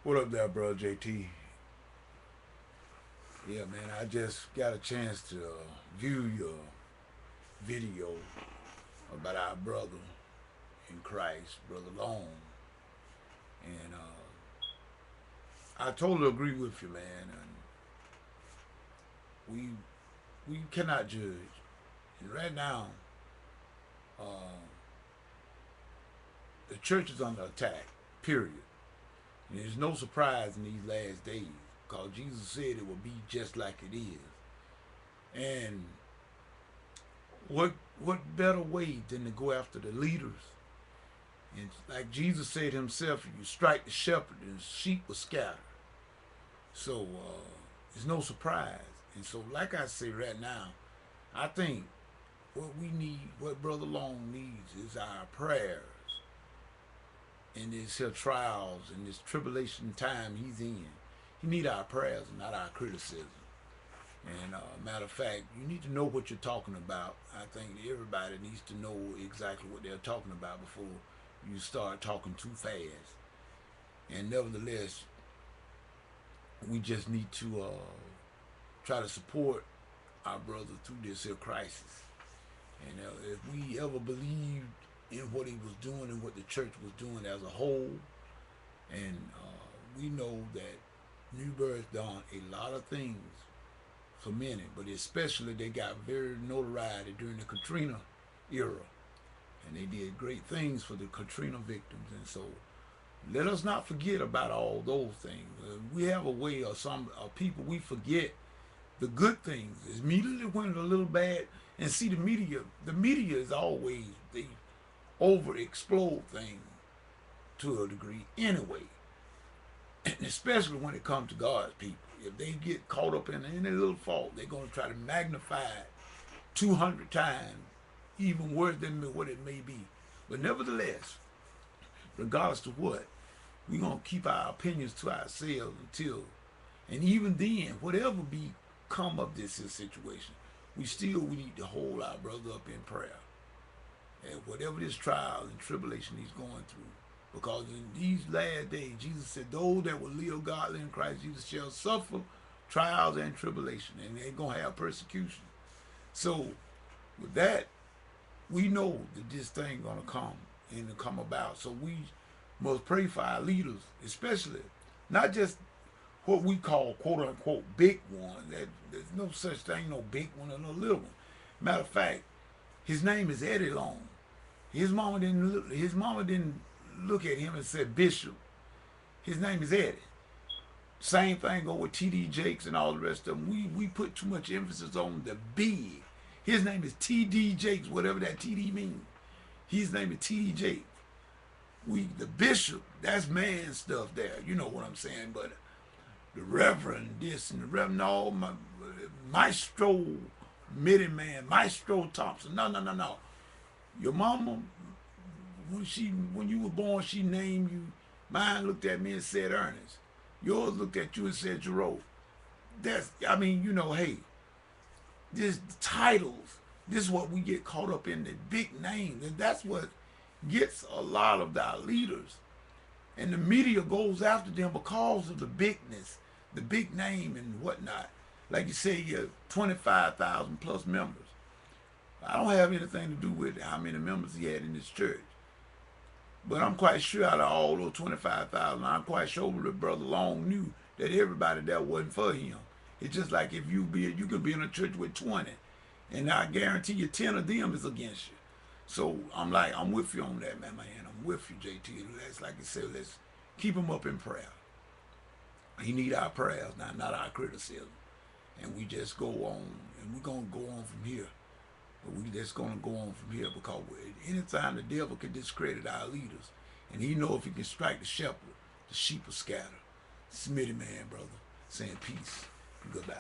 What up there, bro, JT? Yeah, man, I just got a chance to view your video about our brother in Christ, Brother Long. And I totally agree with you, man. And we cannot judge. And right now, uh, the church is under attack, period. And there's no surprise in these last days because Jesus said it will be just like it is. And what better way than to go after the leaders? And like Jesus said himself, you strike the shepherd and the sheep will scatter. So it's no surprise. And so, like I say right now, I think what we need, what Brother Long needs, is our prayers in this here trials and this tribulation time he's in. He need our prayers, not our criticism. And matter of fact, you need to know what you're talking about. I think everybody needs to know exactly what they're talking about before you start talking too fast. And nevertheless, we just need to try to support our brother through this here crisis. And if we ever believed in what he was doing and what the church was doing as a whole, and we know that Newberg's done a lot of things for many, but especially they got very notoriety during the Katrina era, and they did great things for the Katrina victims. And so let us not forget about all those things. We have a way, or some people, we forget the good things. It's immediately when it's a little bad. And see, the media is always, they over explode things to a degree anyway, and especially when it comes to God's people. If they get caught up in any little fault, they're going to try to magnify it 200 times, even worse than what it may be. But nevertheless, regardless to what, we're going to keep our opinions to ourselves until, and even then, whatever become of this situation, we need to hold our brother up in prayer. And whatever this trial and tribulation he's going through, because in these last days, Jesus said, those that will live godly in Christ Jesus shall suffer trials and tribulation, and they're going to have persecution. So with that, we know that this thing going to come and to come about. So we must pray for our leaders, especially not just what we call quote unquote big one. There's no such thing, no big one or no little one. Matter of fact, his name is Eddie Long. His mama didn't look at him and said Bishop. His name is Eddie. Same thing go with T.D. Jakes and all the rest of them. We put too much emphasis on the big. His name is T.D. Jakes, whatever that T.D. means. His name is T.D. Jakes. The bishop, that's man stuff there. You know what I'm saying? But the reverend this and the reverend, no, Maestro Middleman, Maestro Thompson. No. Your mama, when you were born, she named you. Mine looked at me and said Ernest. Yours looked at you and said Jerome. Hey, this titles, this is what we get caught up in, the big names. And that's what gets a lot of our leaders. And the media goes after them because of the bigness, the big name and whatnot. Like you say, you have 25,000 plus members. I don't have anything to do with how many members he had in his church. But I'm quite sure out of all those 25,000, I'm quite sure that Brother Long knew that everybody there wasn't for him. It's just like if you could be in a church with 20, and I guarantee you 10 of them is against you. So I'm with you on that, man. I'm with you, JT. Like I said, let's keep him up in prayer. He need our prayers, not our criticism. And we just go on, and we're going to go on from here. But we just going to go on from here because anytime the devil can discredit our leaders, and he know if he can strike the shepherd, the sheep will scatter. Smitty man, brother, saying peace and goodbye.